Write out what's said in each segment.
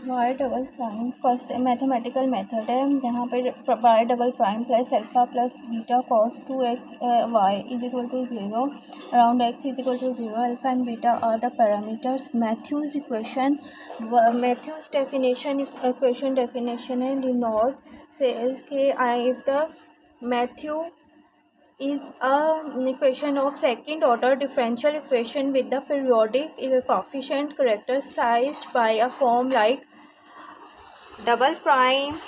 Y double prime first mathematical method है। यहाँ पे y double prime plus alpha plus beta cos 2x y is equal to 0 around x is equal to 0 alpha and beta are the parameters. Mathieu's equation, Mathieu's definition equation definition है Leonard says के if the Mathieu is an equation of second order differential equation with the periodic coefficient characterized by a form like double prime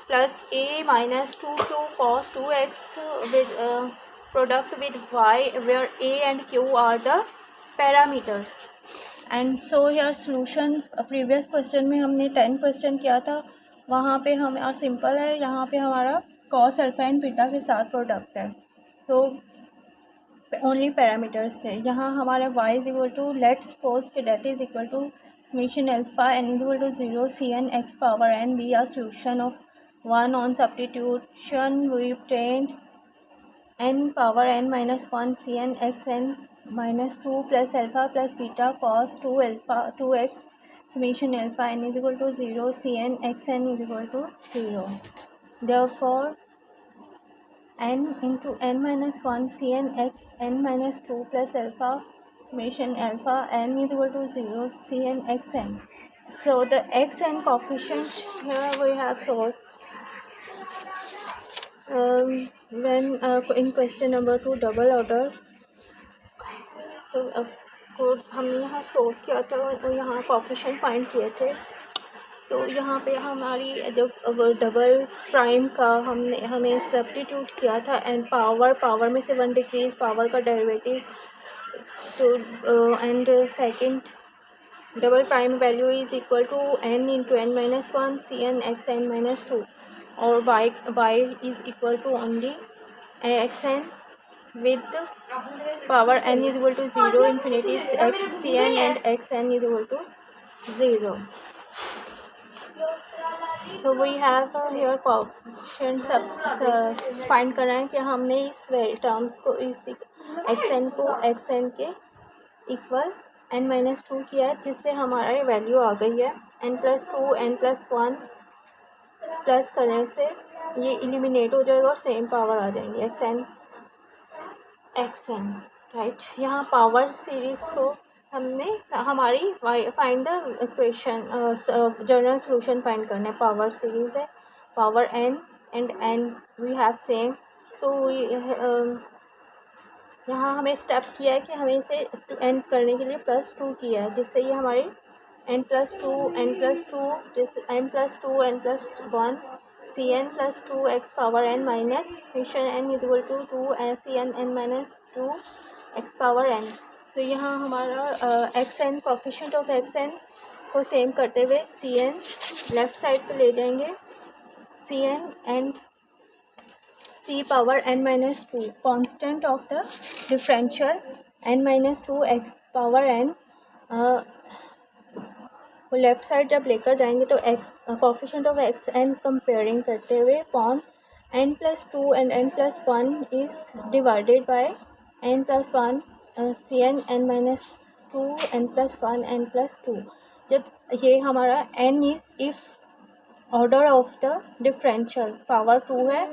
plus a minus 2q cos 2x with product with y where a and q are the parameters. And so here solution previous question में हमने 10 question किया था, वहाँ पे हमारा simple है, यहाँ पे हमारा cos अल्फा एंड बीटा के साथ प्रोडक्ट है, सो ओनली पैरामीटर्स थे। यहाँ हमारे y is equal to let's suppose कि that is equal to summation alpha n is equal to 0 c n x power n be are solution of 1 on substitution we obtained n power n minus 1 c n x n minus 2 plus alpha plus beta cos 2 alpha 2x summation alpha n is equal to 0 c n x n is equal to 0। Therefore n into n minus 1 cn x n minus 2 plus alpha summation alpha n is equal to 0 cn x n. So the x n coefficient here we have solved when in question number 2 double order। तो हमने यहाँ solve किया था और यहाँ coefficient find किए थे। तो यहाँ पे हमारी जब डबल प्राइम का हमें सब्स्टिट्यूट किया था एंड पावर में से 1 डिक्रीज पावर का डेरिवेटिव, तो and second double prime value is equal to n into n minus 1 c n x n minus 2 और y is equal to only x n with power n is equal to 0 infinity x cn and x n is equal to 0। So we have here coefficient find करना है कि हमने इस terms को इस xn को xn के equal n minus 2 किया है, जिससे हमारा वैल्यू आ गई है n plus 2 n plus 1 plus करने से ये एलिमिनेट हो जाएगा और सेम पावर आ जाएंगी xn राइट। यहाँ पावर सीरीज़ को हमने हमारी find the equation general solution find करना है। पावर सीरीज़ है, power n and n we have same, तो यहाँ हमें स्टेप किया है कि हमें इसे n करने के लिए प्लस 2 किया है, जिससे ये हमारी n plus 2 n plus 2 n plus 2 n plus 1 c n plus 2 x power n minus मिशन n is equal to 2 c n n minus 2 x power n। तो यहाँ हमारा x n coefficient of x n को same करते हुए c n left side पे ले जाएंगे, c n and c power n minus 2 constant of the differential n minus 2 x power n वो लेफ्ट साइड जब लेकर जाएंगे तो x coefficient of x n comparing करते हुए upon n plus 2 and n plus 1 is divided by n plus 1 c n n minus 2 n plus 1 n plus 2। जब ये हमारा n is if order of the differential power 2 है,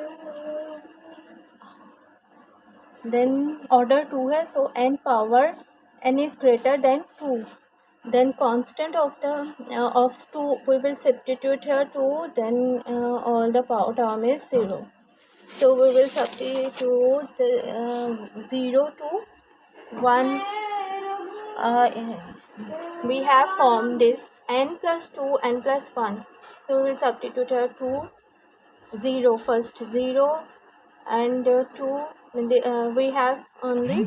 then order 2 है, so n power n is greater than 2, then constant of the of 2 we will substitute here 2, then all the power term is 0, so we will substitute the 0 to 1 we have formed this n plus 2 n plus 1, so we will substitute here 2 0 first 0 and 2 we have only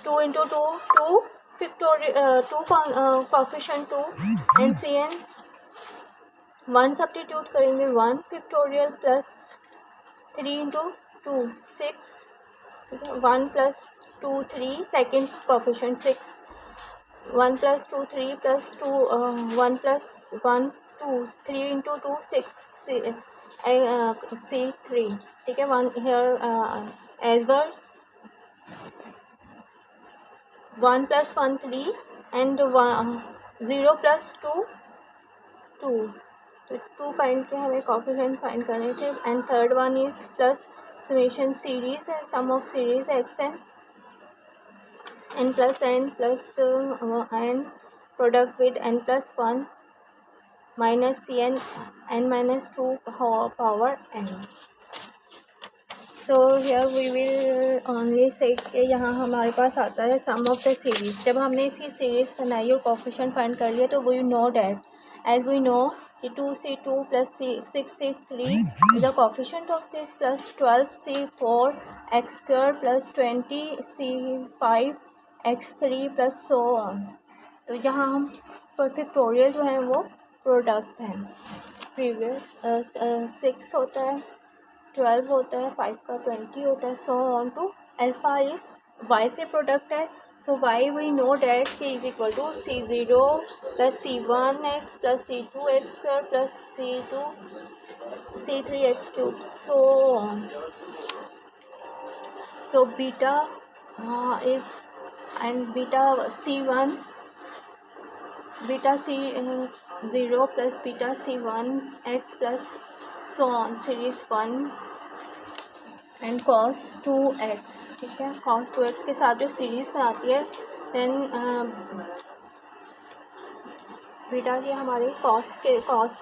2 into 2 2 factorial 2 coefficient 2 and cn 1 substitute करेंगे 1 factorial plus 3 into 2 6 1 plus 2 3 second coefficient 6 1 plus 2 3 plus 2 1 plus 1 2 3 into 2 6 C3 ठीक है। 1 hair as verse 1 plus 1 3 and 0 plus 2 2, तो 2 find के हमें coefficient find करने थे। And third one is plus summation series है, sum of series x n plus n product with n plus 1 minus cn n minus 2 power n. So here we will only say कि यहाँ हमारे पास आता है sum of the series. जब हमने इसकी series बनाई और कोफिशिएंट फाइंड कर लिया तो we know that as we know कि 2c2 plus 6c3 is the coefficient of this, plus 12c4 x square plus 20c5 x3 plus so on। तो यहाँ हम फैक्टोरियल जो है वो प्रोडक्ट हैं। प्रीवियस 6 होता है, 12 होता है, 5 का 20 होता है, so on to alpha is y से प्रोडक्ट है। So why we know that k is equal to c0 plus c1x plus c2x square plus c3x cube, so on. तो beta is and beta c1 beta c0 plus beta c1x plus so on series 1 and cos 2x, ठीक है। cos 2x के साथ जो series में आती है then beta की हमारी कॉस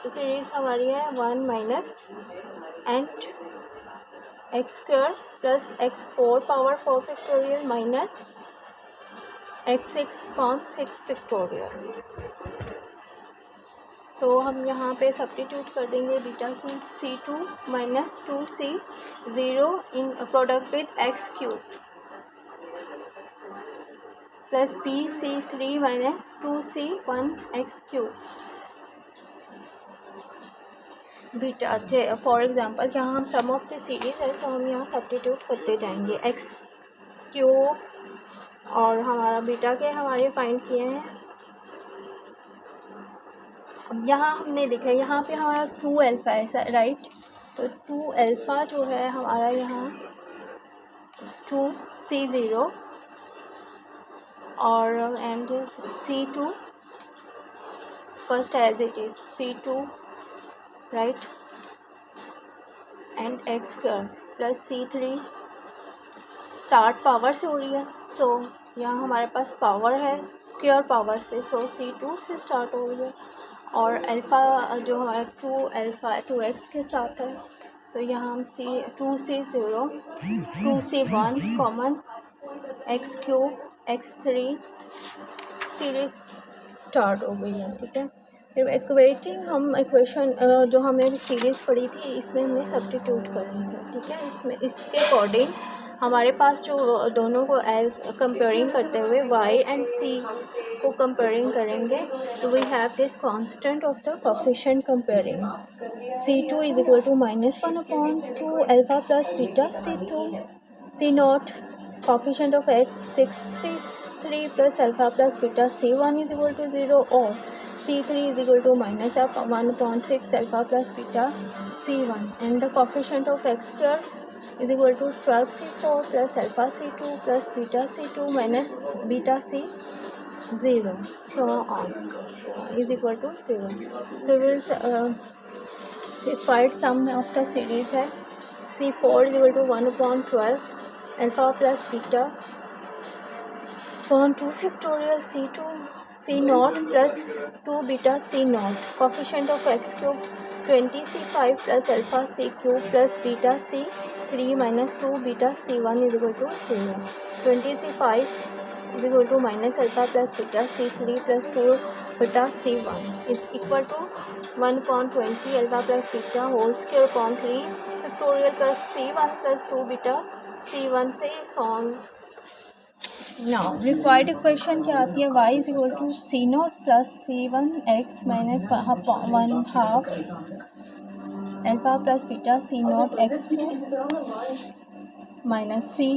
सीरीज़ हमारी है 1 minus and x square plus x4 power 4 factorial minus x6 factorial. तो हम यहाँ पे सब्स्टिट्यूट कर देंगे बीटा की c2 minus 2c0 in product with x cube plus bc3 minus 2c1 x cube. Beta for example यहाँ हम सम ऑफ द सीरीज है, सो हम यहाँ सब्स्टिट्यूट करते जाएंगे x क्यूब और हमारा बीटा के हमारे फाइंड किए हैं। अब यहाँ हमने देखा यहाँ पे हमारा 2 अल्फ़ा है, राइट। तो 2 अल्फ़ा जो है हमारा यहाँ 2c0 और and c2 first as it is c2 right and x square plus c3 start power से हो रही है, सो यहाँ हमारे पास पावर है स्क्वायर पावर से, सो c2 से स्टार्ट हो रही है। और अल्फ़ा जो हमारा 2 अल्फ़ा 2x के साथ है, तो यहाँ हम 2c0 2c1 common x cube x3 series start हो गई है, ठीक है। फिर इक्वेटिंग हम इक्वेशन जो हमें सीरीज़ पड़ी थी इसमें हमने सब्स्टिट्यूट करनी है, ठीक है। इसमें इसके अकॉर्डिंग हमारे पास जो दोनों को एज कंपेयरिंग करते हुए y एंड c को कंपेयरिंग करेंगे तो we have this constant of the coefficient comparing c2 is equal to -1/2 alpha plus beta c2 c naught coefficient of x 6c3 plus alpha plus beta c1 is equal to 0 और c3 is equal to -1/6 alpha plus beta c1 and the coefficient of x square is equal to 12c4 plus alpha c2 plus beta c2 minus beta c0 so on is equal to 0. So we will find sum of the series है c4 is equal to 1/12 alpha plus beta upon 2 factorial c2 c naught plus 2 beta c naught coefficient of x cube 20c5 plus alpha c cube plus beta c3 minus 2 beta c1 is equal to 0. 20c5 is equal to minus alpha plus beta c3 plus 2 beta c1 is equal to 1/20 alpha plus beta whole square upon 3 factorial plus c1 plus 2 beta c1 से so on. Now required equation क्या आती है, y is equal to c0 plus c1x minus 1/2 alpha plus beta c0 x2 minus c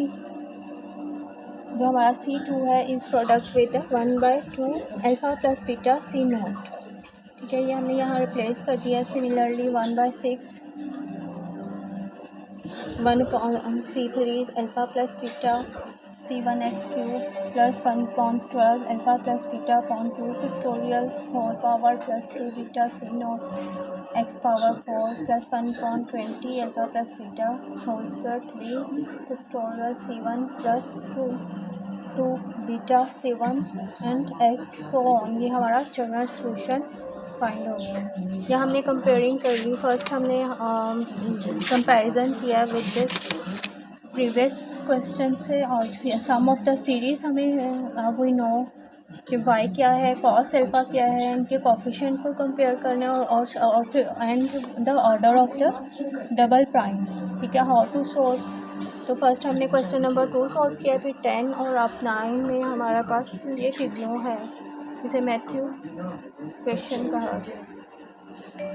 जो हमारा c2 है इस product with 1/2 alpha plus beta c0, ठीक है। ये हमने यहाँ रिप्लेस कर दिया। Similarly 1/6 1/c3 alpha plus beta c1x³ plus 1/12 alpha plus beta upon 2 factorial whole power plus 2 beta c0 x power 4 plus 1/20 alpha plus beta whole square 3 factorial c1 plus 2 beta c1 and x so on. ये हमारा general solution find हो गया। या हमने comparing कर ली। First हमने comparison किया with this previous question से और सम ऑफ द सीरीज़ हमें वी नो कि वाई क्या है, कॉस अल्फा क्या है, इनके कोफिशिएंट को कंपेयर करने और फिर and the order of the double prime. ठीक है, हाउ टू सॉल्व। तो फर्स्ट हमने क्वेश्चन नंबर 2 सॉल्व किया, फिर 10 और अब 9 में हमारे पास ये टिग्नो है, इसे मैथ्यू क्वेश्चन कहा।